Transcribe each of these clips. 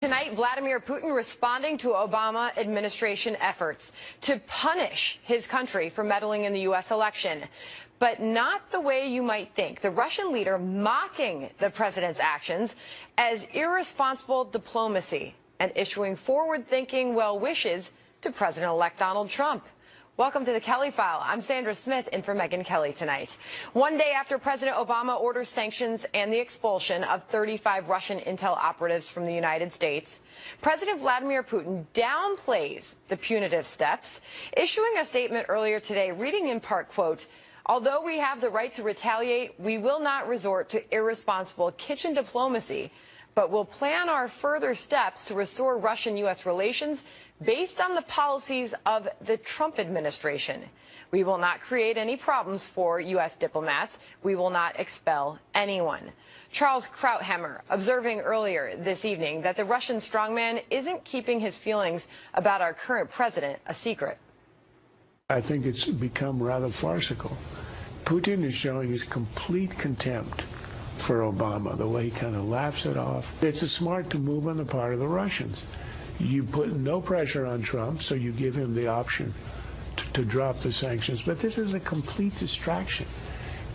Tonight, Vladimir Putin responding to Obama administration efforts to punish his country for meddling in the U.S. election. But not the way you might think. The Russian leader mocking the president's actions as irresponsible diplomacy and issuing forward-thinking well wishes to President-elect Donald Trump. Welcome to the Kelly File. I'm Sandra Smith in for Megyn Kelly tonight. One day after President Obama orders sanctions and the expulsion of 35 Russian intel operatives from the United States, President Vladimir Putin downplays the punitive steps, issuing a statement earlier today reading in part, quote, "Although we have the right to retaliate, we will not resort to irresponsible kitchen diplomacy, but will plan our further steps to restore Russian-U.S. relations based on the policies of the Trump administration. We will not create any problems for U.S. diplomats. We will not expel anyone." Charles Krauthammer observing earlier this evening that the Russian strongman isn't keeping his feelings about our current president a secret. I think it's become rather farcical. Putin is showing his complete contempt for Obama, the way he kind of laughs it off. It's a smart move on the part of the Russians. You put no pressure on Trump, so you give him the option to drop the sanctions. But this is a complete distraction.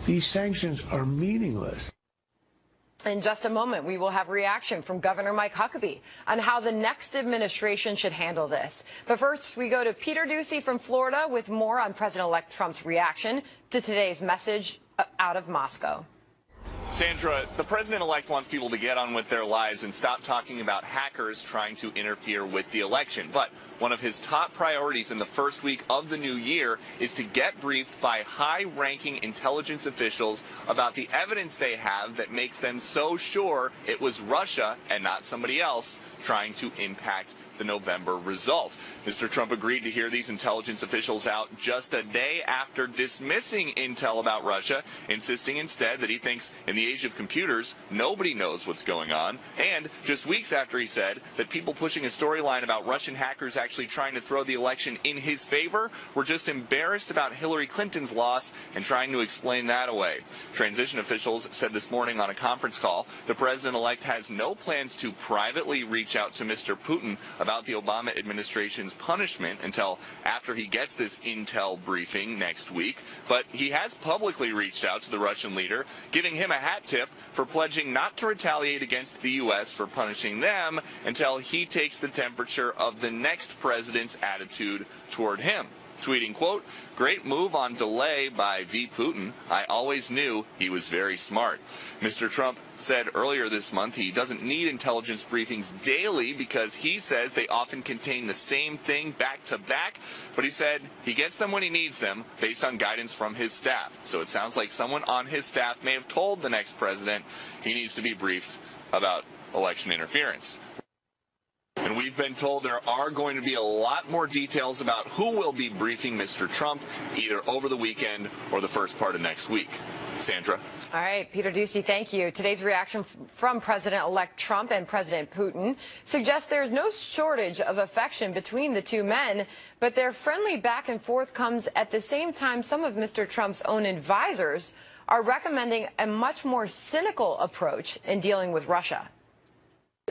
These sanctions are meaningless. In just a moment, we will have reaction from Governor Mike Huckabee on how the next administration should handle this. But first, we go to Peter Doocy from Florida with more on President-elect Trump's reaction to today's message out of Moscow. Sandra, the president-elect wants people to get on with their lives and stop talking about hackers trying to interfere with the election. But one of his top priorities in the first week of the new year is to get briefed by high-ranking intelligence officials about the evidence they have that makes them so sure it was Russia and not somebody else trying to impact the November result. Mr. Trump agreed to hear these intelligence officials out just a day after dismissing intel about Russia, insisting instead that he thinks in the age of computers, nobody knows what's going on, and just weeks after he said that people pushing a storyline about Russian hackers actually trying to throw the election in his favor were just embarrassed about Hillary Clinton's loss and trying to explain that away. Transition officials said this morning on a conference call the president-elect has no plans to privately reach out to Mr. Putin about the Obama administration's punishment until after he gets this intel briefing next week. But he has publicly reached out to the Russian leader, giving him a hat tip for pledging not to retaliate against the U.S. for punishing them until he takes the temperature of the next president's attitude toward him. Tweeting, quote, "Great move on delay by V. Putin. I always knew he was very smart." Mr. Trump said earlier this month he doesn't need intelligence briefings daily because he says they often contain the same thing back to back, but he said he gets them when he needs them based on guidance from his staff. So it sounds like someone on his staff may have told the next president he needs to be briefed about election interference. And we've been told there are going to be a lot more details about who will be briefing Mr. Trump either over the weekend or the first part of next week. Sandra. All right, Peter Doocy, thank you. Today's reaction from President-elect Trump and President Putin suggests there's no shortage of affection between the two men, but their friendly back and forth comes at the same time some of Mr. Trump's own advisors are recommending a much more cynical approach in dealing with Russia.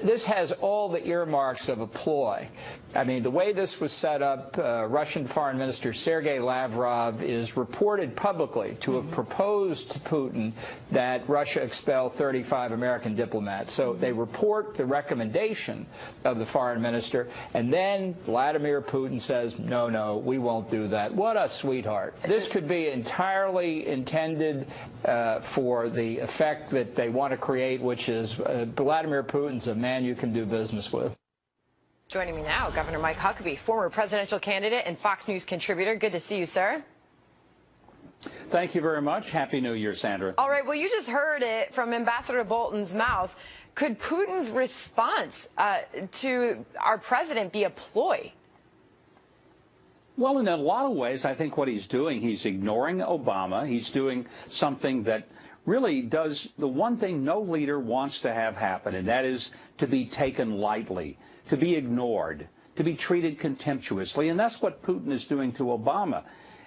This has all the earmarks of a ploy. I mean, the way this was set up, Russian Foreign Minister Sergei Lavrov is reported publicly to have proposed to Putin that Russia expel 35 American diplomats. So they report the recommendation of the foreign minister, and then Vladimir Putin says, no, no, we won't do that. What a sweetheart. This could be entirely intended for the effect that they want to create, which is Vladimir Putin's a man you can do business with. Joining me now, Governor Mike Huckabee, former presidential candidate and Fox News contributor. Good to see you, sir. Thank you very much. Happy New Year, Sandra. All right, well, you just heard it from Ambassador Bolton's mouth. Could Putin's response to our president be a ploy? Well, in a lot of ways, I think what he's doing, he's ignoring Obama. He's doing something that really does the one thing no leader wants to have happen, and that is to be taken lightly, to be ignored, to be treated contemptuously. And that's what Putin is doing to Obama.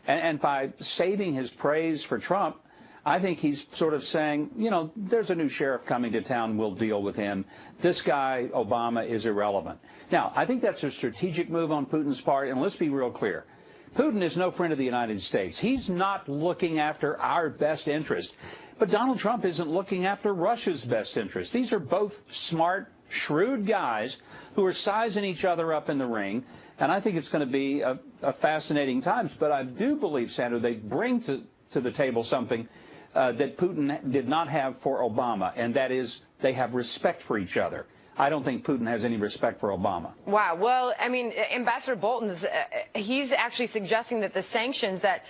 And by saving his praise for Trump, I think he's sort of saying, you know, there's a new sheriff coming to town, we'll deal with him. This guy, Obama, is irrelevant. Now, I think that's a strategic move on Putin's part, and let's be real clear. Putin is no friend of the United States. He's not looking after our best interest. But Donald Trump isn't looking after Russia's best interest. These are both smart, shrewd guys who are sizing each other up in the ring. And I think it's going to be a fascinating times. But I do believe, Sandra, they bring to the table something that Putin did not have for Obama, and that is they have respect for each other. I don't think Putin has any respect for Obama. Wow. Well, I mean, Ambassador Bolton's, he's actually suggesting that the sanctions that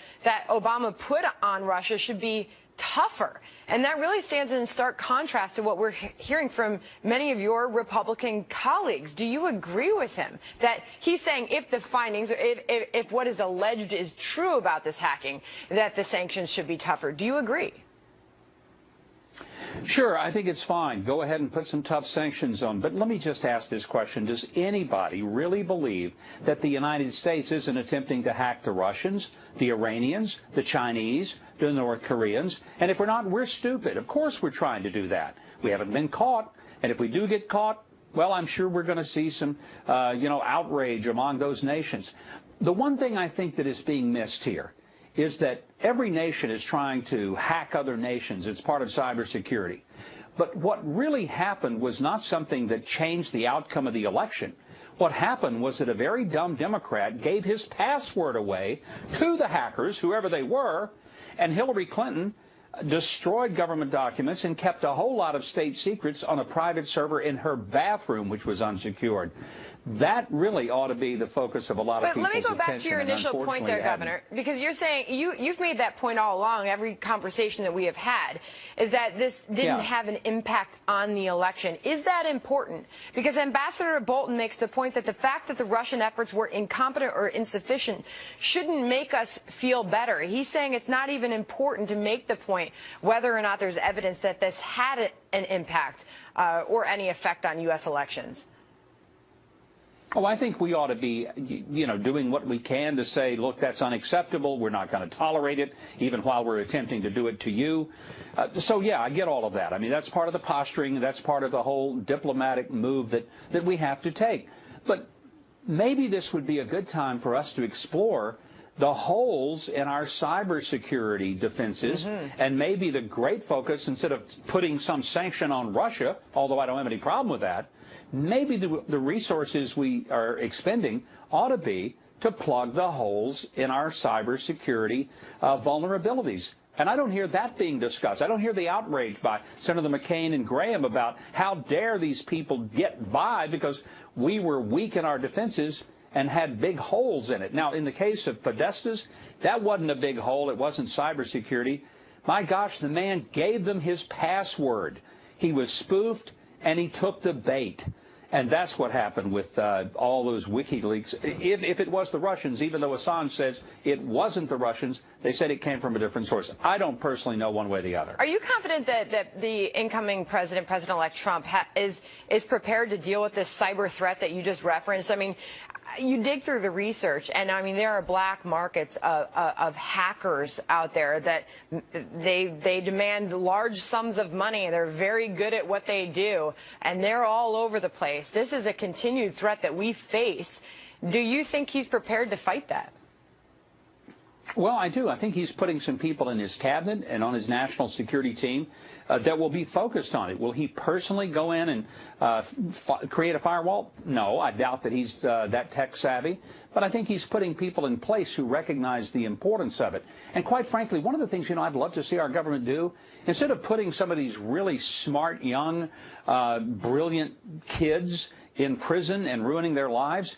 Obama put on Russia should be tougher. And that really stands in stark contrast to what we're hearing from many of your Republican colleagues. Do you agree with him that he's saying if the findings, or if what is alleged is true about this hacking, that the sanctions should be tougher? Do you agree? Sure, I think it's fine. Go ahead and put some tough sanctions on. But let me just ask this question. Does anybody really believe that the United States isn't attempting to hack the Russians, the Iranians, the Chinese, the North Koreans? And if we're not, we're stupid. Of course we're trying to do that. We haven't been caught. And if we do get caught, well, I'm sure we're going to see some, outrage among those nations. The one thing I think that is being missed here is that every nation is trying to hack other nations. It's part of cybersecurity. But what really happened was not something that changed the outcome of the election. What happened was that a very dumb Democrat gave his password away to the hackers, whoever they were, and Hillary Clinton destroyed government documents and kept a whole lot of state secrets on a private server in her bathroom, which was unsecured. That really ought to be the focus of a lot of people's attention. But let me go back to your initial point there, Governor, because you're saying you've made that point all along. Every conversation that we have had is that this didn't have an impact on the election. Is that important? Because Ambassador Bolton makes the point that the fact that the Russian efforts were incompetent or insufficient shouldn't make us feel better. He's saying it's not even important to make the point whether or not there's evidence that this had an impact or any effect on U.S. elections. Oh, I think we ought to be, doing what we can to say, look, that's unacceptable. We're not going to tolerate it, even while we're attempting to do it to you. So, yeah, I get all of that. I mean, that's part of the posturing. That's part of the whole diplomatic move that we have to take. But maybe this would be a good time for us to explore the holes in our cybersecurity defenses, and maybe the great focus, instead of putting some sanction on Russia, although I don't have any problem with that, maybe the resources we are expending ought to be to plug the holes in our cybersecurity vulnerabilities. And I don't hear that being discussed. I don't hear the outrage by Senator McCain and Graham about how dare these people get by because we were weak in our defenses and had big holes in it. Now, in the case of Podesta's, that wasn't a big hole. It wasn't cybersecurity. My gosh, the man gave them his password. He was spoofed, and he took the bait. And that's what happened with all those WikiLeaks. If it was the Russians, even though Assange says it wasn't the Russians, they said it came from a different source. I don't personally know one way or the other. Are you confident that the incoming President-elect Trump, is prepared to deal with this cyber threat that you just referenced? I mean, you dig through the research, and I mean, there are black markets of hackers out there that they demand large sums of money, and they're very good at what they do, and they're all over the place. This is a continued threat that we face. Do you think he's prepared to fight that? Well, I do. I think he's putting some people in his cabinet and on his national security team that will be focused on it. Will he personally go in and create a firewall? No, I doubt that he's that tech savvy. But I think he's putting people in place who recognize the importance of it. And quite frankly, one of the things, I'd love to see our government do, instead of putting some of these really smart, young, brilliant kids in prison and ruining their lives,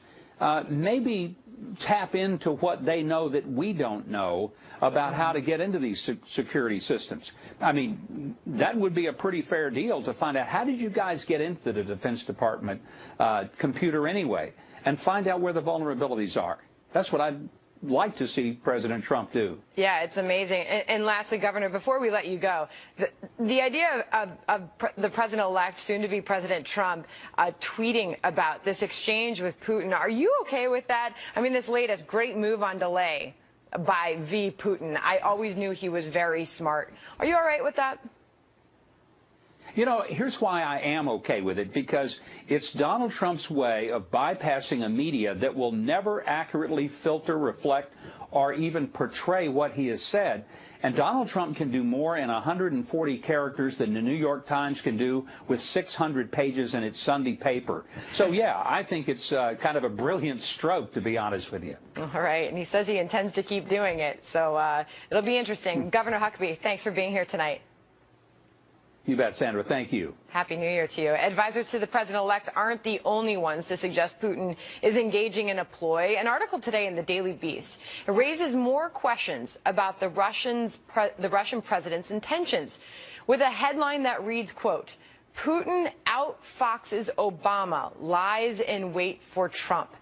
maybe tap into what they know that we don't know about how to get into these security systems. I mean, that would be a pretty fair deal to find out, how did you guys get into the Defense Department computer anyway, and find out where the vulnerabilities are. That's what I'd like to see President Trump do. Yeah, it's amazing. And lastly, Governor, before we let you go, the idea of the president-elect, soon-to-be President Trump, tweeting about this exchange with Putin, are you okay with that? I mean, this latest great move on delay. by V. Putin. I always knew he was very smart. Are you all right with that? You know, here's why I am okay with it, because it's Donald Trump's way of bypassing a media that will never accurately filter, reflect, or even portray what he has said. And Donald Trump can do more in 140 characters than the New York Times can do with 600 pages in its Sunday paper. So, yeah, I think it's kind of a brilliant stroke, to be honest with you. All right. And he says he intends to keep doing it. So it'll be interesting. Governor Huckabee, thanks for being here tonight. You bet, Sandra. Thank you. Happy New Year to you. Advisors to the president-elect aren't the only ones to suggest Putin is engaging in a ploy. An article today in the Daily Beast raises more questions about the Russian president's intentions, with a headline that reads, quote, "Putin outfoxes Obama, lies in wait for Trump."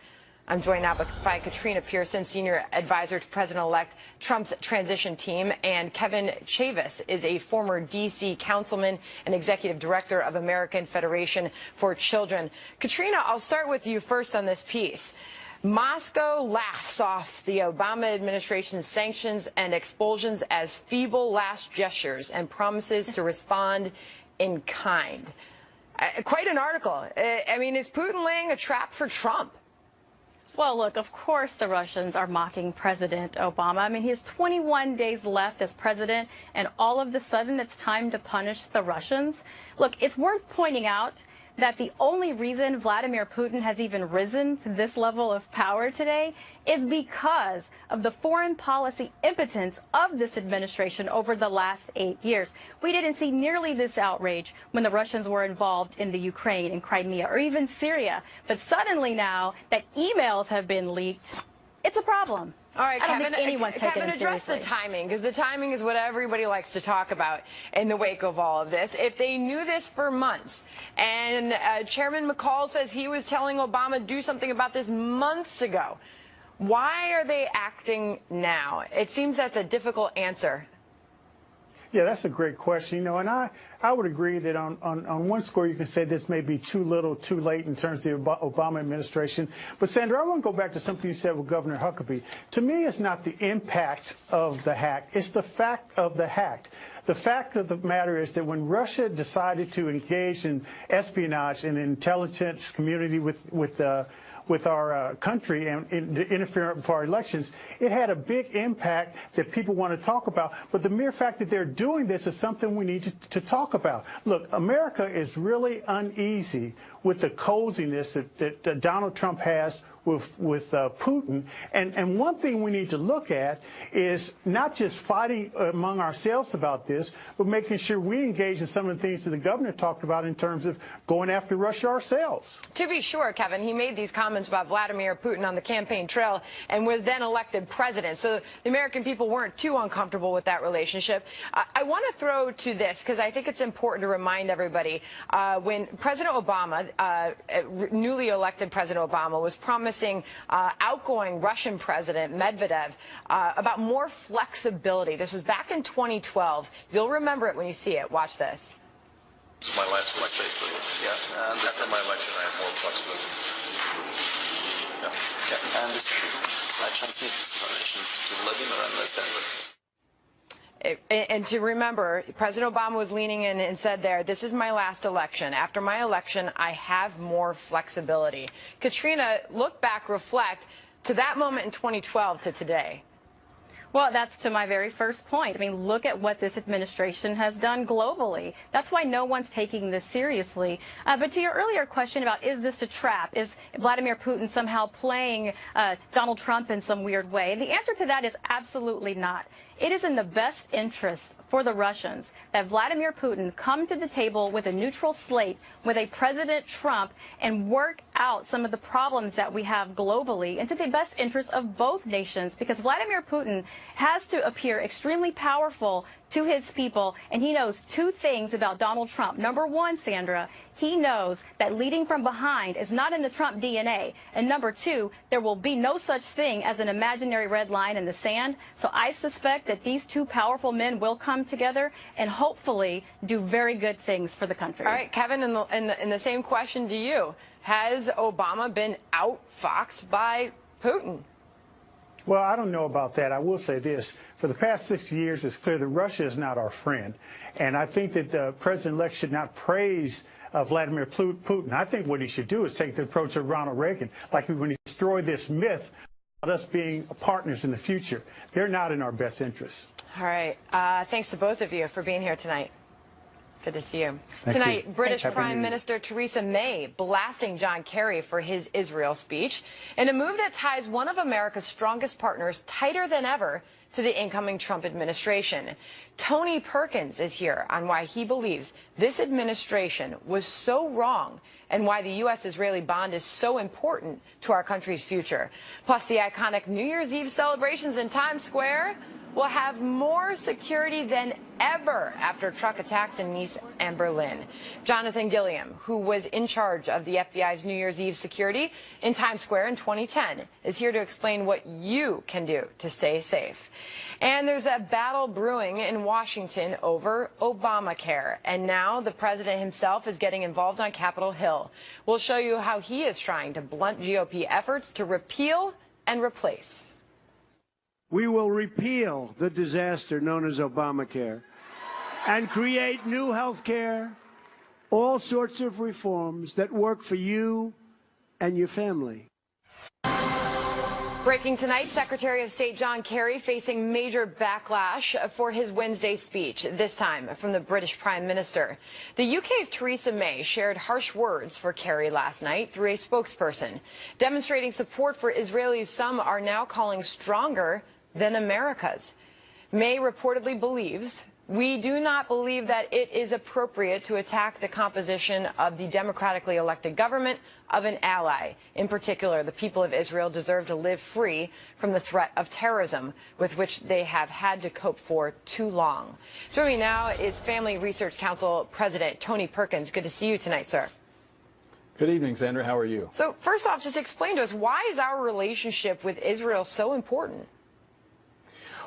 I'm joined now by Katrina Pearson, senior advisor to President-elect Trump's transition team, and Kevin Chavis is a former D.C. councilman and executive director of American Federation for Children. Katrina, I'll start with you first on this piece. Moscow laughs off the Obama administration's sanctions and expulsions as feeble last gestures and promises to respond in kind. Quite an article. I mean, is Putin laying a trap for Trump? Well, look, of course the Russians are mocking President Obama. I mean, he has 21 days left as president, and all of a sudden it's time to punish the Russians. Look, it's worth pointing out that the only reason Vladimir Putin has even risen to this level of power today is because of the foreign policy impotence of this administration over the last 8 years. We didn't see nearly this outrage when the Russians were involved in the Ukraine and Crimea or even Syria. But suddenly now that emails have been leaked, it's a problem. All right, Kevin, Kevin, address the timing, because the timing is what everybody likes to talk about in the wake of all of this. If they knew this for months, and Chairman McCall says he was telling Obama do something about this months ago, why are they acting now? It seems that's a difficult answer. Yeah, that's a great question. You know, and I would agree that on one score you can say this may be too little, too late in terms of the Obama administration. But, Sandra, I want to go back to something you said with Governor Huckabee. To me, it's not the impact of the hack. It's the fact of the hack. The fact of the matter is that when Russia decided to engage in espionage and intelligence community with our country and interfering with our elections, it had a big impact that people want to talk about. But the mere fact that they're doing this is something we need to talk about. Look, America is really uneasy with the coziness that Donald Trump has with Putin. And one thing we need to look at is not just fighting among ourselves about this, but making sure we engage in some of the things that the governor talked about in terms of going after Russia ourselves. To be sure, Kevin, he made these comments about Vladimir Putin on the campaign trail and was then elected president. So the American people weren't too uncomfortable with that relationship. I want to throw to this, because I think it's important to remind everybody, when President Obama, newly elected President Obama, was promising outgoing Russian President Medvedev about more flexibility. This was back in 2012. You'll remember it when you see it. Watch this. This is my last election. Yeah, and after my election, I have more flexibility. Yeah, I understand. I transmit this information to Vladimir and Sandra. And to remember, President Obama was leaning in and said there, this is my last election. After my election, I have more flexibility. Katrina, look back, reflect to that moment in 2012 to today. Well, that's to my very first point. I mean, look at what this administration has done globally. That's why no one's taking this seriously. But to your earlier question about is this a trap? Is Vladimir Putin somehow playing Donald Trump in some weird way? The answer to that is absolutely not. It is in the best interest for the Russians that Vladimir Putin come to the table with a neutral slate, with a President Trump, and work out some of the problems that we have globally into the best interest of both nations, because Vladimir Putin has to appear extremely powerful to his people, and he knows two things about Donald Trump. Number one, Sandra, he knows that leading from behind is not in the Trump DNA. And number two, there will be no such thing as an imaginary red line in the sand. So I suspect that these two powerful men will come together and hopefully do very good things for the country. All right, Kevin, in the same question to you. Has Obama been outfoxed by Putin? Well, I don't know about that. I will say this. For the past 6 years, it's clear that Russia is not our friend. And I think that the president-elect should not praise Vladimir Putin. I think what he should do is take the approach of Ronald Reagan, like when he destroyed this myth about us being partners in the future. They're not in our best interests. All right. Thanks to both of you for being here tonight. Good to see you. Tonight, British Prime Minister Theresa May blasting John Kerry for his Israel speech in a move that ties one of America's strongest partners tighter than ever to the incoming Trump administration. Tony Perkins is here on why he believes this administration was so wrong and why the U.S.-Israeli bond is so important to our country's future. Plus, the iconic New Year's Eve celebrations in Times Square will have more security than ever after truck attacks in Nice and Berlin. Jonathan Gilliam, who was in charge of the FBI's New Year's Eve security in Times Square in 2010, is here to explain what you can do to stay safe. And there's a battle brewing in Washington over Obamacare. And now the president himself is getting involved on Capitol Hill. We'll show you how he is trying to blunt GOP efforts to repeal and replace. We will repeal the disaster known as Obamacare and create new health care, all sorts of reforms that work for you and your family. Breaking tonight, Secretary of State John Kerry facing major backlash for his Wednesday speech, this time from the British Prime Minister. The UK's Theresa May shared harsh words for Kerry last night through a spokesperson, demonstrating support for Israelis some are now calling stronger than America's. May reportedly believes, "We do not believe that it is appropriate to attack the composition of the democratically elected government of an ally. In particular, the people of Israel deserve to live free from the threat of terrorism with which they have had to cope for too long." Joining me now is Family Research Council President Tony Perkins. Good to see you tonight, sir. Good evening, Sandra. How are you? So first off, just explain to us, why is our relationship with Israel so important?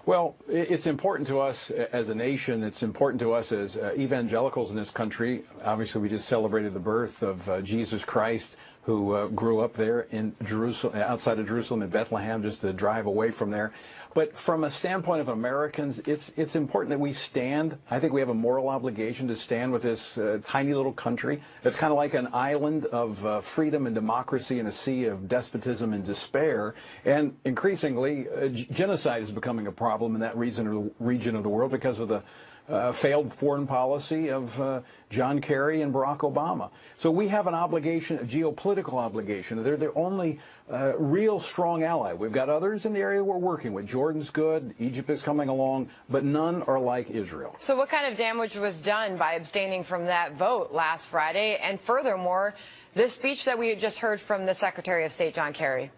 Well, it's important to us as a nation. It's important to us as evangelicals in this country. Obviously, we just celebrated the birth of Jesus Christ, who grew up there in Jerusalem, outside of Jerusalem in Bethlehem, just a drive away from there. But from a standpoint of Americans, it's important that we stand. I think we have a moral obligation to stand with this tiny little country. It's kind of like an island of freedom and democracy in a sea of despotism and despair. And increasingly, genocide is becoming a problem in that region of the world because of the failed foreign policy of John Kerry and Barack Obama. So we have an obligation, a geopolitical obligation. They're the only real strong ally. We've got others in the area we're working with. Jordan's good, Egypt is coming along, but none are like Israel. So what kind of damage was done by abstaining from that vote last Friday? And furthermore, this speech that we had just heard from the Secretary of State, John Kerry.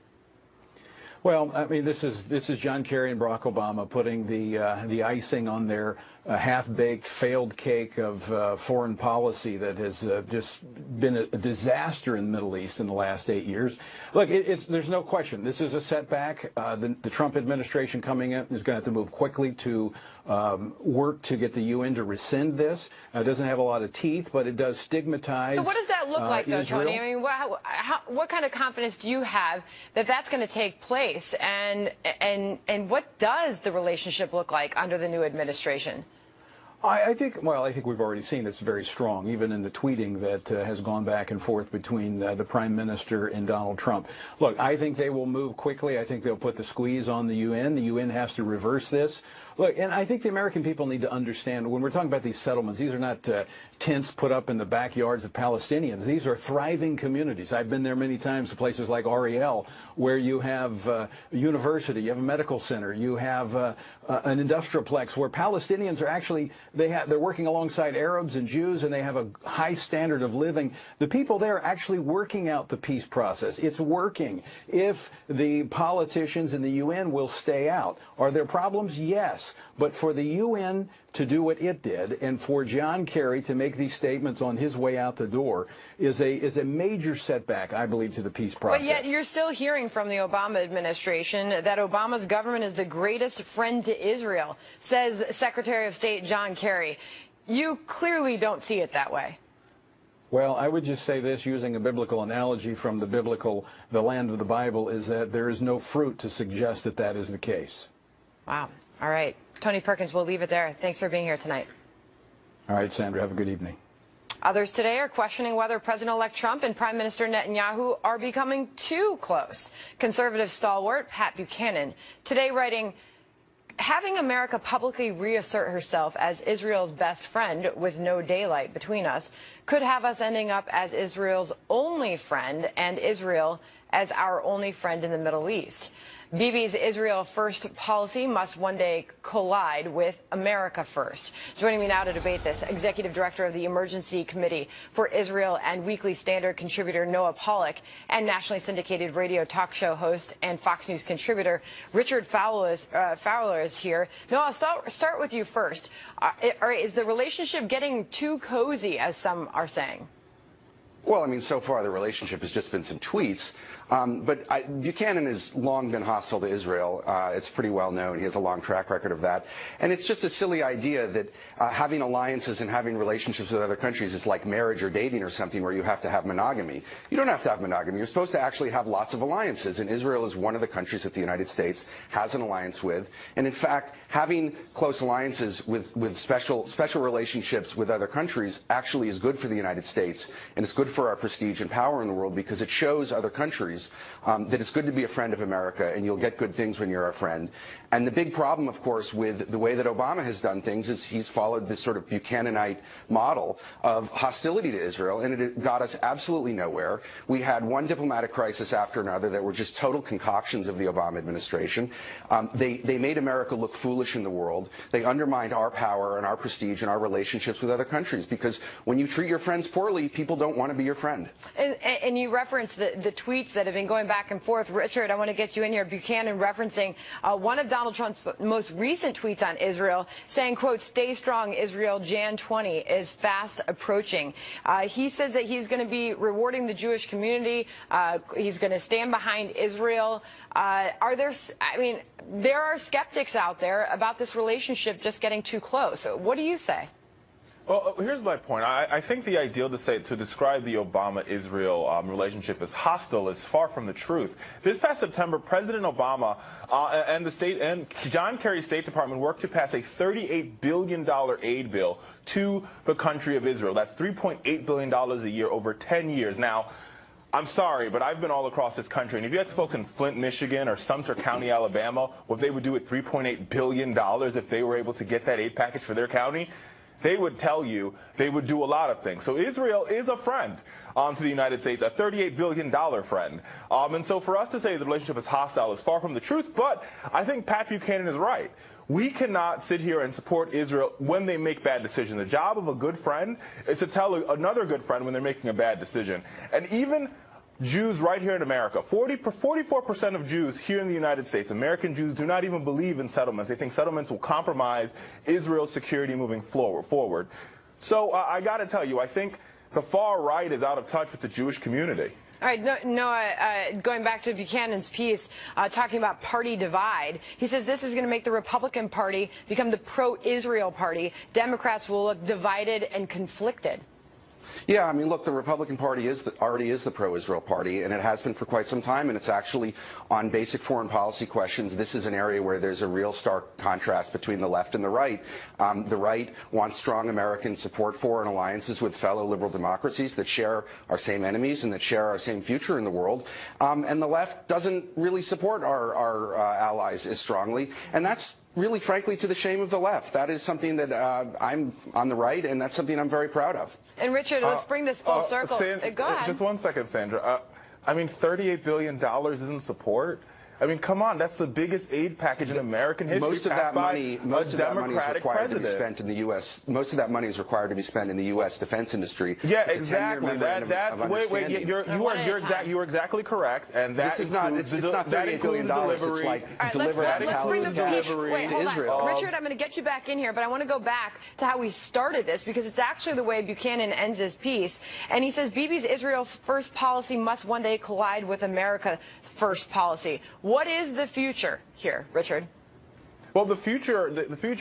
Well, I mean, this is John Kerry and Barack Obama putting the icing on their half-baked, failed cake of foreign policy that has just been a disaster in the Middle East in the last 8 years. Look, there's no question. This is a setback. The Trump administration coming in is going to have to move quickly to work to get the UN to rescind this. It doesn't have a lot of teeth, but it does stigmatize. So what does that look like, though, Israel. Tony? I mean, what kind of confidence do you have that that's going to take place? And what does the relationship look like under the new administration? I think we've already seen it's very strong, even in the tweeting that has gone back and forth between the Prime Minister and Donald Trump. Look, I think they will move quickly. I think they'll put the squeeze on the UN. The UN has to reverse this. Look, and I think the American people need to understand, when we're talking about these settlements, these are not tents put up in the backyards of Palestinians. These are thriving communities. I've been there many times to places like Ariel, where you have a university, you have a medical center, you have an industrial plex, where Palestinians are actually, they're working alongside Arabs and Jews, and they have a high standard of living. The people there are actually working out the peace process. It's working. If the politicians in the UN will stay out. Are there problems? Yes. But for the UN to do what it did, and for John Kerry to make these statements on his way out the door, is a major setback, I believe, to the peace process. But yet you're still hearing from the Obama administration that Obama's government is the greatest friend to Israel, says Secretary of State John Kerry. You clearly don't see it that way. Well, I would just say this, using a biblical analogy from the land of the Bible, is that there is no fruit to suggest that that is the case. Wow. All right. Tony Perkins, we'll leave it there. Thanks for being here tonight. All right, Sandra, have a good evening. Others today are questioning whether President-elect Trump and Prime Minister Netanyahu are becoming too close. Conservative stalwart Pat Buchanan today writing, having America publicly reassert herself as Israel's best friend with no daylight between us could have us ending up as Israel's only friend and Israel as our only friend in the Middle East. Bibi's Israel First policy must one day collide with America First. Joining me now to debate this, Executive Director of the Emergency Committee for Israel and Weekly Standard contributor Noah Pollack, and nationally syndicated radio talk show host and Fox News contributor Richard Fowler is here. Noah, I'll start with you first. Is the relationship getting too cozy, as some are saying? Well, I mean, so far the relationship has just been some tweets. But Buchanan has long been hostile to Israel. It's pretty well known. He has a long track record of that. And it's just a silly idea that having alliances and having relationships with other countries is like marriage or dating or something where you have to have monogamy. You don't have to have monogamy. You're supposed to actually have lots of alliances. And Israel is one of the countries that the United States has an alliance with. And in fact, having close alliances with special relationships with other countries actually is good for the United States. And it's good for our prestige and power in the world because it shows other countries that it's good to be a friend of America and you'll get good things when you're a friend. And the big problem, of course, with the way that Obama has done things is he's followed this sort of Buchananite model of hostility to Israel, and it got us absolutely nowhere. We had one diplomatic crisis after another that were just total concoctions of the Obama administration. They made America look foolish in the world. They undermined our power and our prestige and our relationships with other countries because when you treat your friends poorly, people don't want to be your friend. And you referenced the tweets that have been going back and forth. Richard, I want to get you in here. Buchanan referencing one of Donald Trump's most recent tweets on Israel saying, quote, "Stay strong, Israel, Jan 20 is fast approaching." He says that he's going to be rewarding the Jewish community. He's going to stand behind Israel. There are skeptics out there about this relationship just getting too close. What do you say? Well, here's my point. I think the ideal to describe the Obama-Israel relationship as hostile is far from the truth. This past September, President Obama and John Kerry's State Department worked to pass a $38 billion aid bill to the country of Israel. That's $3.8 billion a year over 10 years. Now, I'm sorry, but I've been all across this country, and if you had folks in Flint, Michigan, or Sumter County, Alabama, what they would do with $3.8 billion if they were able to get that aid package for their county, they would tell you they would do a lot of things. So Israel is a friend to the United States, a $38 billion friend. And so for us to say the relationship is hostile is far from the truth, but I think Pat Buchanan is right. We cannot sit here and support Israel when they make bad decisions. The job of a good friend is to tell another good friend when they're making a bad decision. And even Jews right here in America, 44% of Jews here in the United States, American Jews, do not even believe in settlements. They think settlements will compromise Israel's security moving forward. So I got to tell you, I think the far right is out of touch with the Jewish community. All right, Noah, going back to Buchanan's piece, talking about party divide, he says this is going to make the Republican Party become the pro-Israel party. Democrats will look divided and conflicted. Yeah, I mean, look, the Republican Party already is the pro-Israel party, and it has been for quite some time, and it's actually on basic foreign policy questions. This is an area where there's a real stark contrast between the left and the right. The right wants strong American support for and alliances with fellow liberal democracies that share our same enemies and that share our same future in the world. And the left doesn't really support our allies as strongly, and that's really, frankly, to the shame of the left. That is something that I'm on the right, and that's something I'm very proud of. And Richard, let's bring this full circle. Go ahead. Just one second, Sandra. I mean, $38 billion isn't support. I mean, come on, that's the biggest aid package in American history. Most of that money is required to be spent in the U.S. Most of that money is required to be spent in the U.S. defense industry. Yeah, exactly. Wait, you're exactly correct, and that this is not. It's not $38 billion. It's like deliver to Israel. Richard, I'm going to get you back in here, but I want to go back to how we started this because it's actually the way Buchanan ends his piece, and he says Bibi's Israel's first policy must one day collide with America's first policy. What is the future here, Richard? Well, the future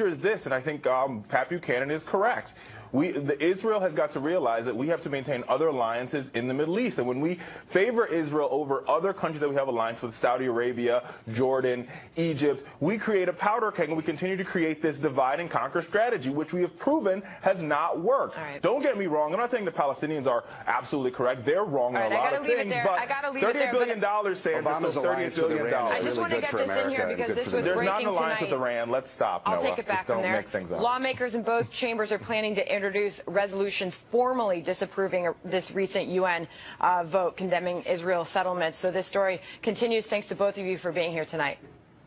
is this, and I think Pat Buchanan is correct. Israel has got to realize that we have to maintain other alliances in the Middle East. And when we favor Israel over other countries that we have alliance with, Saudi Arabia, Jordan, Egypt, we create a powder keg, and we continue to create this divide and conquer strategy, which we have proven has not worked. Right. Don't get me wrong. I'm not saying the Palestinians are absolutely correct. They're wrong on a lot of things. But $38 billion, Sandra, so $38 billion. I just want to get this in here because this was breaking tonight. There's not an alliance with Iran. Let's stop, Noah. I'll take it back from there. Lawmakers in both chambers are planning to introduce resolutions formally disapproving this recent UN vote condemning Israel's settlements. So this story continues. Thanks to both of you for being here tonight.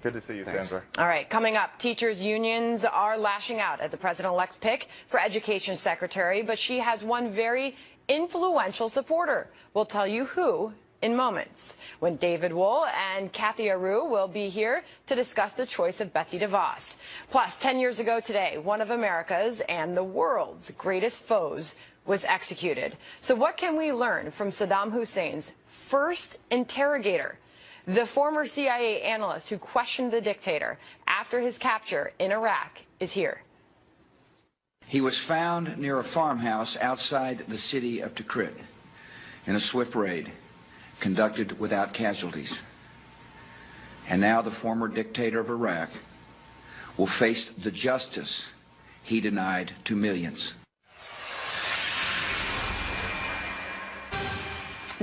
Good to see you, Sandra. All right, coming up, teachers' unions are lashing out at the president-elect's pick for education secretary, but she has one very influential supporter. We'll tell you who in moments, when David Wohl and Kathy Aru will be here to discuss the choice of Betsy DeVos. Plus, 10 years ago today, one of America's and the world's greatest foes was executed. So what can we learn from Saddam Hussein's first interrogator, the former CIA analyst who questioned the dictator after his capture in Iraq is here. He was found near a farmhouse outside the city of Tikrit in a swift raid conducted without casualties. And now the former dictator of Iraq will face the justice he denied to millions.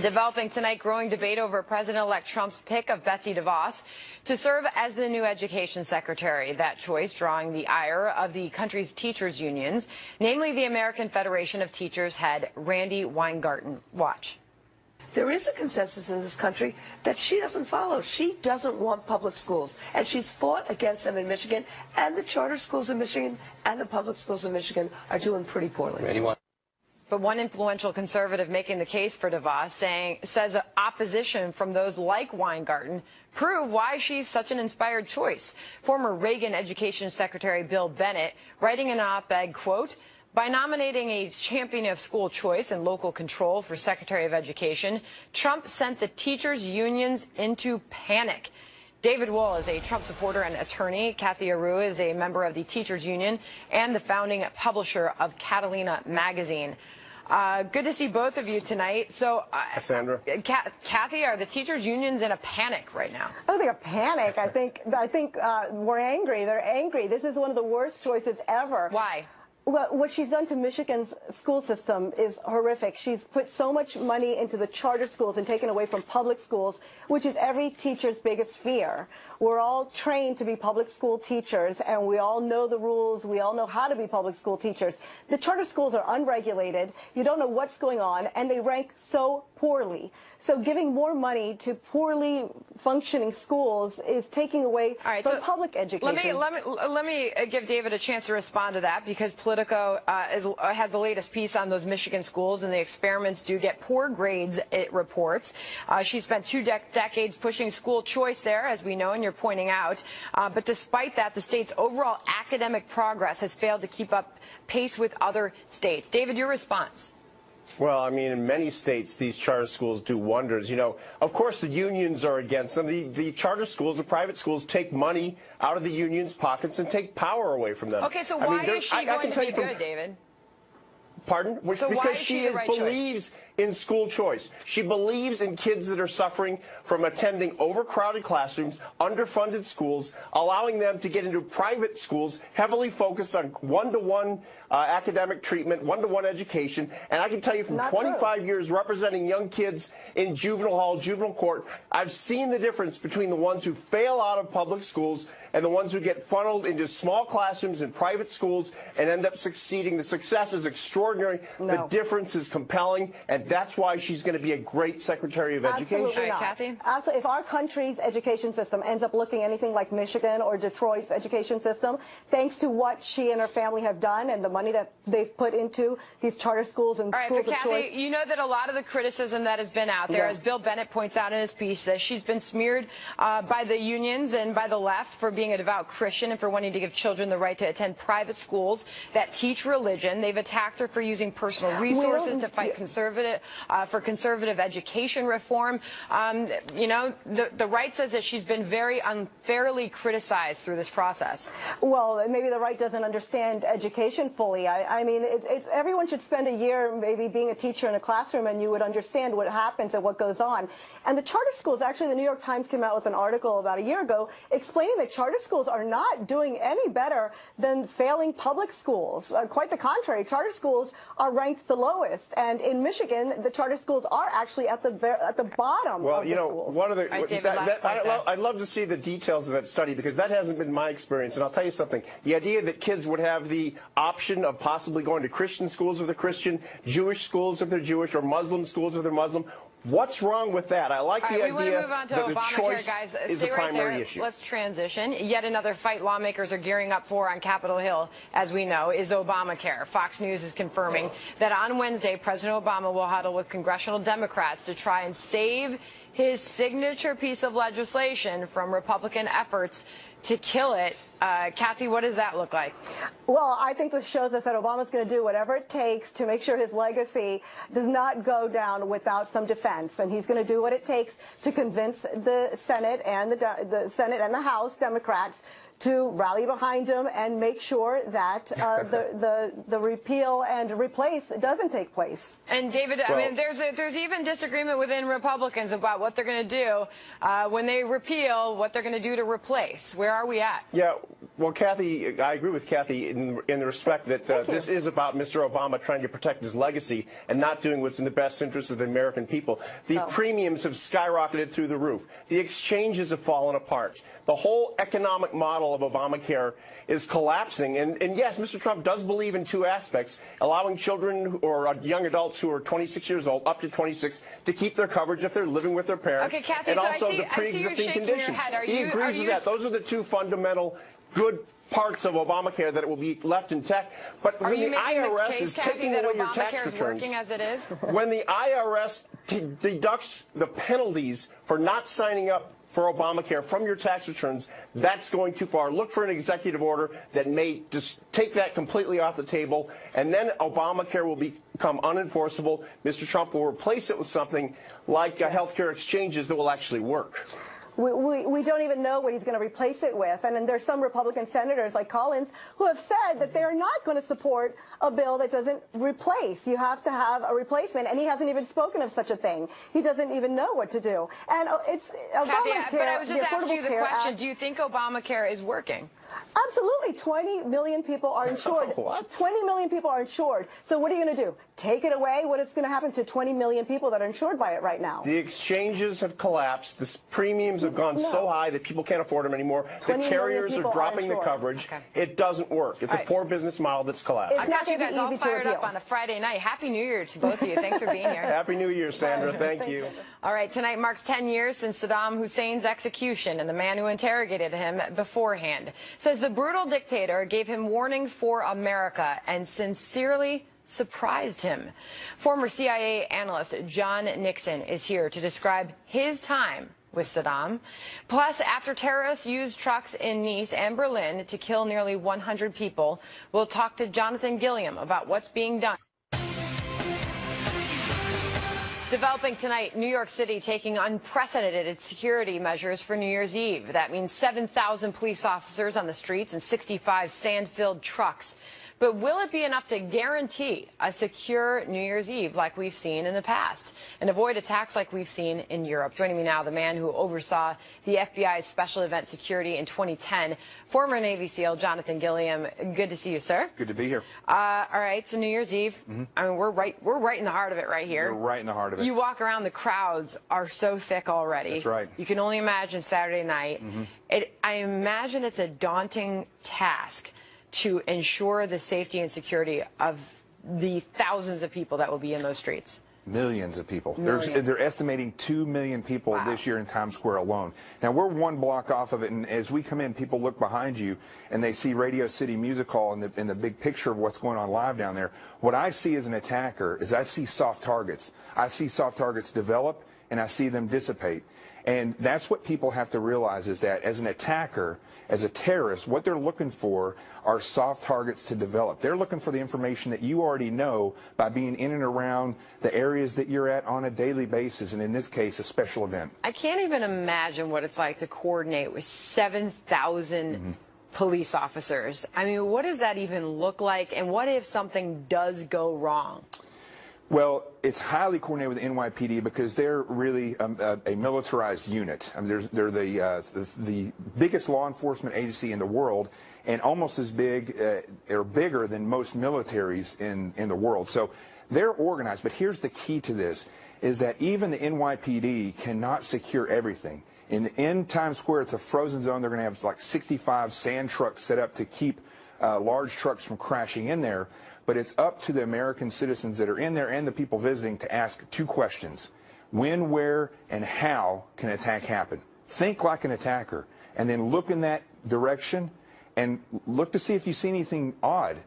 Developing tonight, growing debate over President-elect Trump's pick of Betsy DeVos to serve as the new education secretary. That choice drawing the ire of the country's teachers' unions, namely the American Federation of Teachers head Randy Weingarten. Watch. There is a consensus in this country that she doesn't follow. She doesn't want public schools, and she's fought against them in Michigan, and the charter schools in Michigan and the public schools in Michigan are doing pretty poorly. But one influential conservative making the case for DeVos says opposition from those like Weingarten prove why she's such an inspired choice. Former Reagan Education Secretary Bill Bennett writing an op-ed, quote, "By nominating a champion of school choice and local control for Secretary of Education, Trump sent the teachers' unions into panic." David Wohl is a Trump supporter and attorney. Kathy Aru is a member of the teachers' union and the founding publisher of Catalina magazine. Good to see both of you tonight. So, Sandra. Kathy, are the teachers' unions in a panic right now? I don't think a panic. I think we're angry. They're angry. This is one of the worst choices ever. Why? Well, what she's done to Michigan's school system is horrific. She's put so much money into the charter schools and taken away from public schools, which is every teacher's biggest fear. We're all trained to be public school teachers, and we all know the rules. We all know how to be public school teachers. The charter schools are unregulated. You don't know what's going on, and they rank so poorly. So giving more money to poorly functioning schools is taking away from public education. Let me give David a chance to respond to that, because Politico has the latest piece on those Michigan schools, and the experiments do get poor grades, it reports. She spent two decades pushing school choice there, as we know, and you're pointing out. But despite that, the state's overall academic progress has failed to keep up pace with other states. David, your response? Well, I mean, in many states, these charter schools do wonders. You know, of course, the unions are against them. The charter schools, the private schools, take money out of the unions' pockets and take power away from them. Okay, so why is she going to be good, David? Pardon? So because she believes in school choice. She believes in kids that are suffering from attending overcrowded classrooms, underfunded schools, allowing them to get into private schools heavily focused on one-to-one academic treatment, one-to-one education. And I can tell you from 25 years representing young kids in juvenile hall, juvenile court, I've seen the difference between the ones who fail out of public schools and the ones who get funneled into small classrooms in private schools and end up succeeding. The success is extraordinary. The difference is compelling, and that's why she's going to be a great Secretary of Education. Absolutely not. Kathy? Absolutely. If our country's education system ends up looking anything like Michigan or Detroit's education system, thanks to what she and her family have done and the money that they've put into these charter schools and schools of Kathy, choice. you know that a lot of the criticism that has been out there, as Bill Bennett points out in his piece, says she's been smeared by the unions and by the left for being a devout Christian and for wanting to give children the right to attend private schools that teach religion. They've attacked her for using personal resources to fight conservative advocate for conservative education reform. You know, the right says that she's been very unfairly criticized through this process. Well, maybe the right doesn't understand education fully. I mean, everyone should spend a year maybe being a teacher in a classroom, and you would understand what happens and what goes on. And the charter schools, actually, the New York Times came out with an article about a year ago explaining that charter schools are not doing any better than failing public schools. Quite the contrary, charter schools are ranked the lowest. And in Michigan, the charter schools are actually at the bottom of the schools. One of the, I'd love to see the details of that study, because that hasn't been my experience. And I'll tell you something. The idea that kids would have the option of possibly going to Christian schools if they're Christian, Jewish schools if they're Jewish, or Muslim schools if they're Muslim. What's wrong with that? I like the idea that the choice is the primary issue. Let's transition. Yet another fight lawmakers are gearing up for on Capitol Hill, as we know, is Obamacare. Fox News is confirming that on Wednesday, President Obama will huddle with congressional Democrats to try and save his signature piece of legislation from Republican efforts to kill it. Kathy, what does that look like? Well, I think this shows us that Obama's going to do whatever it takes to make sure his legacy does not go down without some defense, and he's going to do what it takes to convince the Senate and the Senate and the House Democrats to rally behind him and make sure that the repeal and replace doesn't take place. And David, I mean, there's even disagreement within Republicans about what they're going to do when they repeal, what they're going to do to replace. Where are we at? Yeah, well, Kathy, I agree with Kathy in the respect that this is about Mr. Obama trying to protect his legacy and not doing what's in the best interest of the American people. The premiums have skyrocketed through the roof. The exchanges have fallen apart. The whole economic model of Obamacare is collapsing. And yes, Mr. Trump does believe in two aspects: allowing children or young adults who are 26 years old, up to 26, to keep their coverage if they're living with their parents. Okay, Kathy, and so also the pre-existing conditions. He agrees with that. Those are the two fundamental good parts of Obamacare that it will be left intact. But when the IRS is taking away your tax returns, when the IRS deducts the penalties for not signing up for Obamacare from your tax returns, that's going too far. Look for an executive order that may just take that completely off the table, and then Obamacare will become unenforceable. Mr. Trump will replace it with something like health care exchanges that will actually work. We don't even know what he's going to replace it with. And then there's some Republican senators like Collins who have said that they're not going to support a bill that doesn't replace. You have to have a replacement, and he hasn't even spoken of such a thing. He doesn't even know what to do. And it's Obamacare. But I was just asking you the question, do you think Obamacare is working? Absolutely. 20 million people are insured. What? 20 million people are insured. So what are you going to do? Take it away? What is going to happen to 20 million people that are insured by it right now? The exchanges have collapsed. The premiums have gone so high that people can't afford them anymore. The carriers are dropping the coverage. It doesn't work. It's a poor business model that's collapsed. I've got you guys all fired up on a Friday night. Happy New Year to both of you. Thanks for being here. Happy New Year, Sandra. Thank you. All right, tonight marks 10 years since Saddam Hussein's execution, and the man who interrogated him beforehand says the brutal dictator gave him warnings for America and sincerely surprised him. Former CIA analyst John Nixon is here to describe his time with Saddam. Plus, after terrorists used trucks in Nice and Berlin to kill nearly 100 people, we'll talk to Jonathan Gilliam about what's being done. Developing tonight, New York City taking unprecedented security measures for New Year's Eve. That means 7,000 police officers on the streets and 65 sand-filled trucks. But will it be enough to guarantee a secure New Year's Eve like we've seen in the past and avoid attacks like we've seen in Europe? Joining me now, the man who oversaw the FBI's special event security in 2010, former Navy SEAL Jonathan Gilliam. Good to see you, sir. Good to be here. All right, so New Year's Eve. I mean, we're right in the heart of it right here. We're right in the heart of it. You walk around, the crowds are so thick already. That's right. You can only imagine Saturday night. I imagine it's a daunting task to ensure the safety and security of the thousands of people that will be in those streets. Millions of people. They're estimating 2 million people this year in Times Square alone. Now, we're one block off of it, and as we come in, people look behind you, and they see Radio City Music Hall and the big picture of what's going on live down there. What I see as an attacker is I see soft targets. I see soft targets develop, and I see them dissipate. And that's what people have to realize, is that as an attacker, as a terrorist, what they're looking for are soft targets to develop. They're looking for the information that you already know by being in and around the areas that you're at on a daily basis, and in this case, a special event. I can't even imagine what it's like to coordinate with 7,000 police officers. I mean, what does that even look like, and what if something does go wrong? Well, it's highly coordinated with the NYPD because they're really a militarized unit. I mean, they're the biggest law enforcement agency in the world, and almost as big or bigger than most militaries in the world. So they're organized. But here's the key to this, is that even the NYPD cannot secure everything. In Times Square, it's a frozen zone. They're going to have like 65 sand trucks set up to keep large trucks from crashing in there. But it's up to the American citizens that are in there and the people visiting to ask two questions. When, where, and how can an attack happen? Think like an attacker, and then look in that direction and look to see if you see anything odd.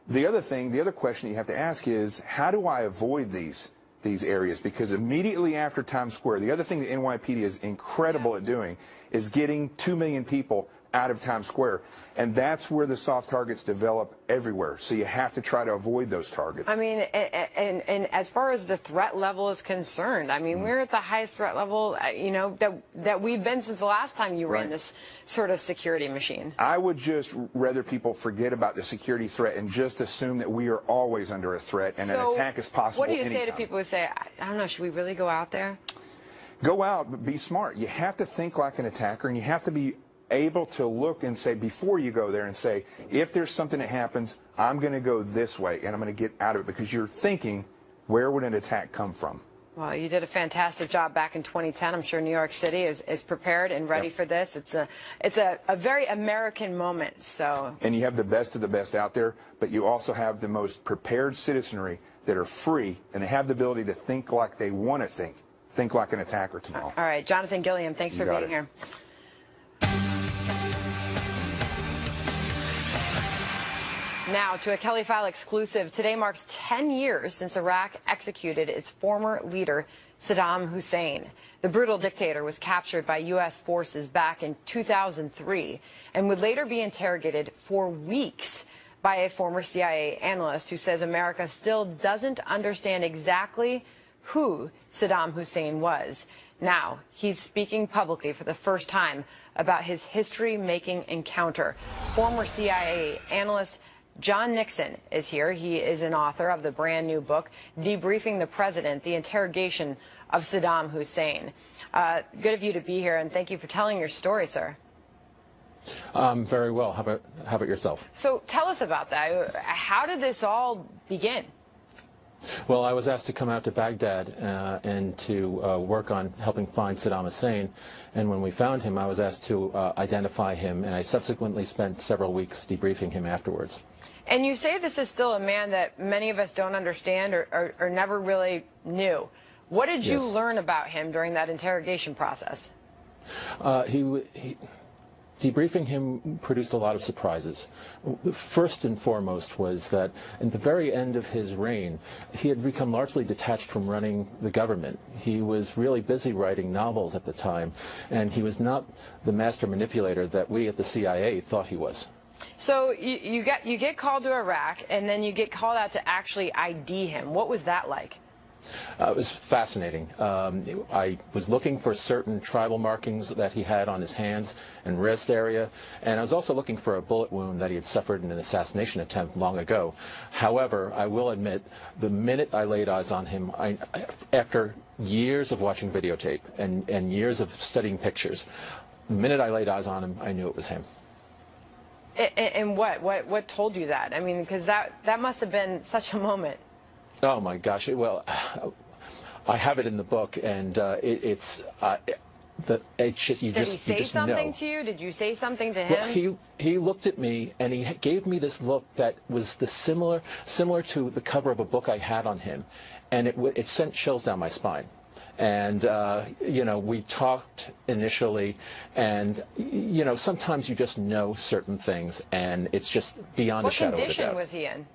The other question you have to ask is, how do I avoid these areas? Because immediately after Times Square, the other thing the NYPD is incredible at doing is getting 2 million people out of Times Square, and that's where the soft targets develop everywhere. So you have to try to avoid those targets. I mean, and as far as the threat level is concerned, I mean, we're at the highest threat level, you know, that we've been since the last time you ran this sort of security machine. I would just rather people forget about the security threat and just assume that we are always under a threat and an attack is possible What do you anytime. say to people who say, I don't know, should we really go out there? Go out, but be smart. You have to think like an attacker, and you have to be able to look and say, before you go there, and say, if there's something that happens, I'm going to go this way and I'm going to get out of it, because you're thinking, where would an attack come from? Well, you did a fantastic job back in 2010. I'm sure New York City is prepared and ready for this. It's a very American moment. So. And you have the best of the best out there, but you also have the most prepared citizenry that are free, and they have the ability to think like they want to think like an attacker tomorrow. All right, Jonathan Gilliam, thanks for being here. Now to a Kelly File exclusive. Today marks 10 years since Iraq executed its former leader, Saddam Hussein. The brutal dictator was captured by U.S. forces back in 2003 and would later be interrogated for weeks by a former CIA analyst who says America still doesn't understand exactly who Saddam Hussein was. Now, he's speaking publicly for the first time about his history-making encounter. Former CIA analyst John Nixon is here. He is an author of the brand new book, Debriefing the President, the Interrogation of Saddam Hussein. Good of you to be here, and thank you for telling your story, sir. Very well. How about yourself? So tell us about that. How did this all begin? Well, I was asked to come out to Baghdad and to work on helping find Saddam Hussein. And when we found him, I was asked to identify him, and I subsequently spent several weeks debriefing him afterwards. And you say this is still a man that many of us don't understand or never really knew. What did you learn about him during that interrogation process? Debriefing him produced a lot of surprises. First and foremost was that in the very end of his reign, he had become largely detached from running the government. He was really busy writing novels at the time, and he was not the master manipulator that we at the CIA thought he was. So you get called to Iraq, and then you get called out to actually ID him. What was that like? It was fascinating. I was looking for certain tribal markings that he had on his hands and wrist area, and I was also looking for a bullet wound that he had suffered in an assassination attempt long ago. However, I will admit, the minute I laid eyes on him, after years of watching videotape and years of studying pictures, the minute I laid eyes on him, I knew it was him. And what told you that? I mean, because that must have been such a moment. Oh my gosh! Well, I have it in the book, and you Did he say just something know. to you? Did you say something to him? Well, he looked at me, and he gave me this look that was similar to the cover of a book I had on him, and it sent chills down my spine. And, you know, we talked initially, and, you know, sometimes you just know certain things, and it's just beyond a shadow of a doubt. What condition was he in?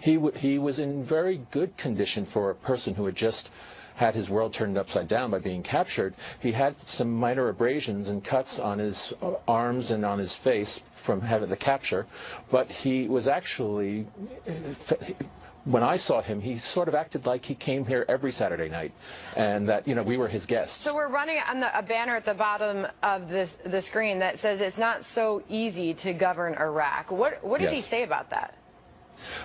He was in very good condition for a person who had just had his world turned upside down by being captured. He had some minor abrasions and cuts on his arms and on his face from having the capture, but he was actually, when I saw him, he sort of acted like he came here every Saturday night, and that, you know, we were his guests. So we're running on a banner at the bottom of the screen that says it's not so easy to govern Iraq. What did he say about that?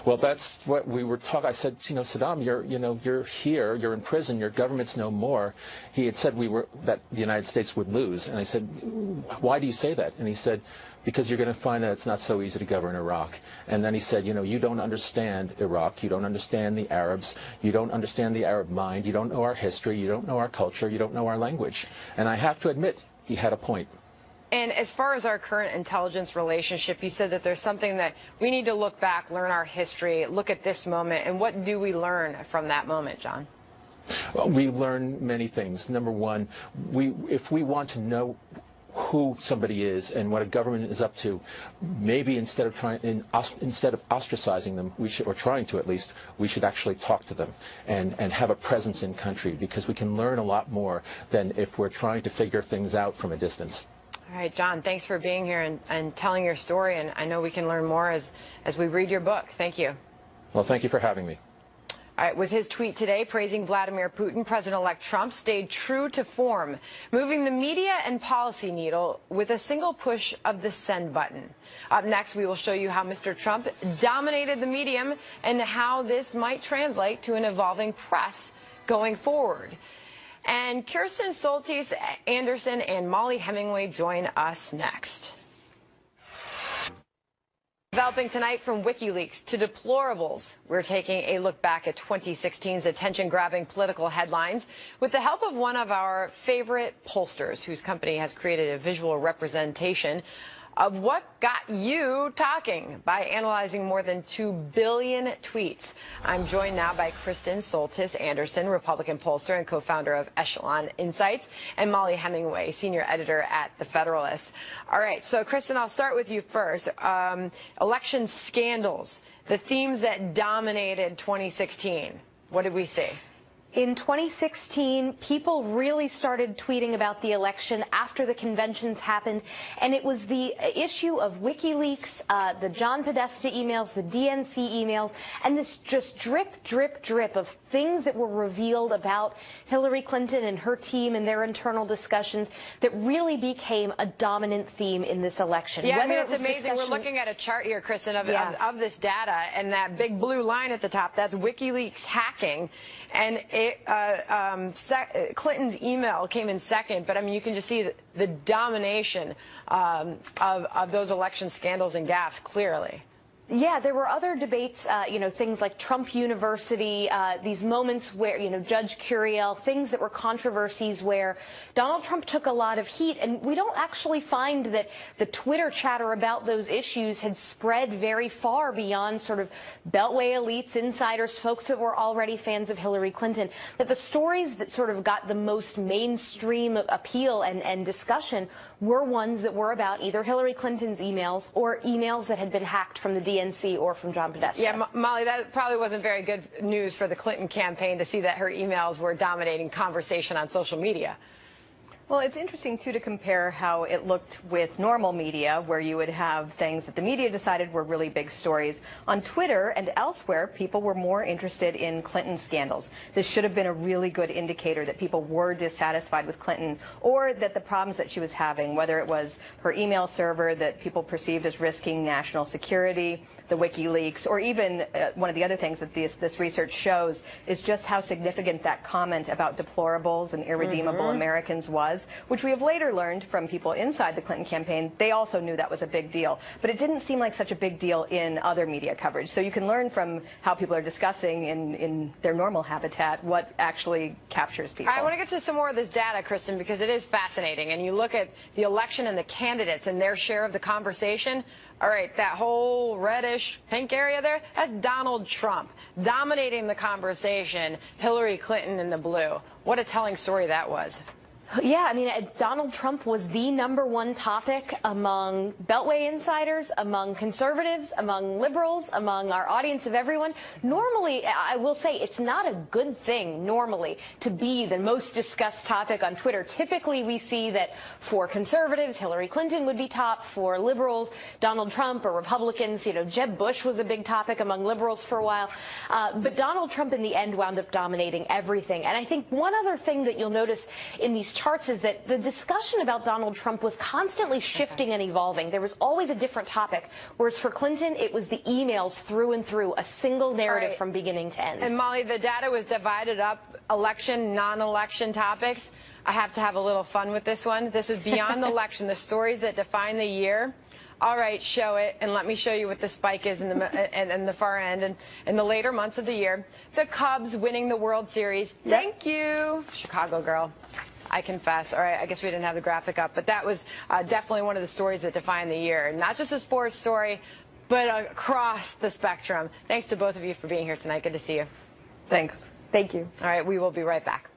Well, that's what we were talking. I said, you know, Saddam, you're here, you're in prison, your government's no more. He had said that the United States would lose, and I said, why do you say that? And he said, because you're going to find that it's not so easy to govern Iraq. And then he said, you know, you don't understand Iraq, you don't understand the Arabs, you don't understand the Arab mind, you don't know our history, you don't know our culture, you don't know our language. And I have to admit, he had a point. And as far as our current intelligence relationship, you said that there's something that we need to look back, learn our history, look at this moment, and what do we learn from that moment, John? Well, we learn many things. Number one, if we want to know who somebody is and what a government is up to, maybe instead of ostracizing them, or trying to at least, we should actually talk to them and have a presence in country, because we can learn a lot more than if we're trying to figure things out from a distance. All right, John, thanks for being here and telling your story, and I know we can learn more as we read your book. Thank you. Well, thank you for having me. All right, with his tweet today praising Vladimir Putin, President-elect Trump stayed true to form, moving the media and policy needle with a single push of the send button. Up next, we will show you how Mr. Trump dominated the medium and how this might translate to an evolving press going forward. And Kirsten Soltis Anderson and Molly Hemingway join us next. Developing tonight, from WikiLeaks to deplorables, we're taking a look back at 2016's attention-grabbing political headlines with the help of one of our favorite pollsters, whose company has created a visual representation of what got you talking by analyzing more than 2 billion tweets. I'm joined now by Kristen Soltis Anderson, Republican pollster and co-founder of Echelon Insights, and Molly Hemingway, senior editor at The Federalist. All right, so Kristen, I'll start with you first. Election scandals, the themes that dominated 2016. What did we see? In 2016, people really started tweeting about the election after the conventions happened, and it was the issue of WikiLeaks, the John Podesta emails, the DNC emails, and this just drip, drip, drip of things that were revealed about Hillary Clinton and her team and their internal discussions that really became a dominant theme in this election. Yeah, I mean, it's amazing. We're looking at a chart here, Kristen, of this data, and that big blue line at the top, that's WikiLeaks hacking. And Clinton's email came in second, but I mean, you can just see the domination of those election scandals and gaffes clearly. Yeah, there were other debates, you know, things like Trump University, these moments where, you know, Judge Curiel, things that were controversies where Donald Trump took a lot of heat. And we don't actually find that the Twitter chatter about those issues had spread very far beyond sort of Beltway elites, insiders, folks that were already fans of Hillary Clinton. That the stories that sort of got the most mainstream appeal and discussion were ones that were about either Hillary Clinton's emails or emails that had been hacked from the DNC or from John Podesta. Yeah, Molly, that probably wasn't very good news for the Clinton campaign to see that her emails were dominating conversation on social media. Well, it's interesting, too, to compare how it looked with normal media, where you would have things that the media decided were really big stories. On Twitter and elsewhere, people were more interested in Clinton scandals. This should have been a really good indicator that people were dissatisfied with Clinton, or that the problems that she was having, whether it was her email server that people perceived as risking national security, the WikiLeaks, or even one of the other things that this research shows is just how significant that comment about deplorables and irredeemable Americans was, which we have later learned from people inside the Clinton campaign. They also knew that was a big deal, but it didn't seem like such a big deal in other media coverage. So you can learn from how people are discussing in their normal habitat what actually captures people. I want to get to some more of this data, Kristen, because it is fascinating. And you look at the election and the candidates and their share of the conversation. All right, that whole reddish pink area there, that's Donald Trump dominating the conversation, Hillary Clinton in the blue. What a telling story that was. Yeah, I mean, Donald Trump was the #1 topic among Beltway insiders, among conservatives, among liberals, among our audience of everyone. Normally, I will say, it's not a good thing, normally, to be the most discussed topic on Twitter. Typically, we see that for conservatives, Hillary Clinton would be top. For liberals, Donald Trump, or Republicans, Jeb Bush was a big topic among liberals for a while. But Donald Trump, in the end, wound up dominating everything. And I think one other thing that you'll notice in these charts is that the discussion about Donald Trump was constantly shifting and evolving. There was always a different topic, whereas for Clinton, it was the emails through and through, a single narrative from beginning to end. And Molly, the data was divided up, election, non-election topics. I have to have a little fun with this one. This is beyond the election, the stories that define the year. All right, show it, and let me show you what the spike is in the far end. And in the later months of the year, the Cubs winning the World Series. Thank you, Chicago girl. I confess. All right, I guess we didn't have the graphic up, but that was definitely one of the stories that define the year. Not just a sports story, but across the spectrum. Thanks to both of you for being here tonight. Good to see you. Thanks. Thank you. All right, we will be right back.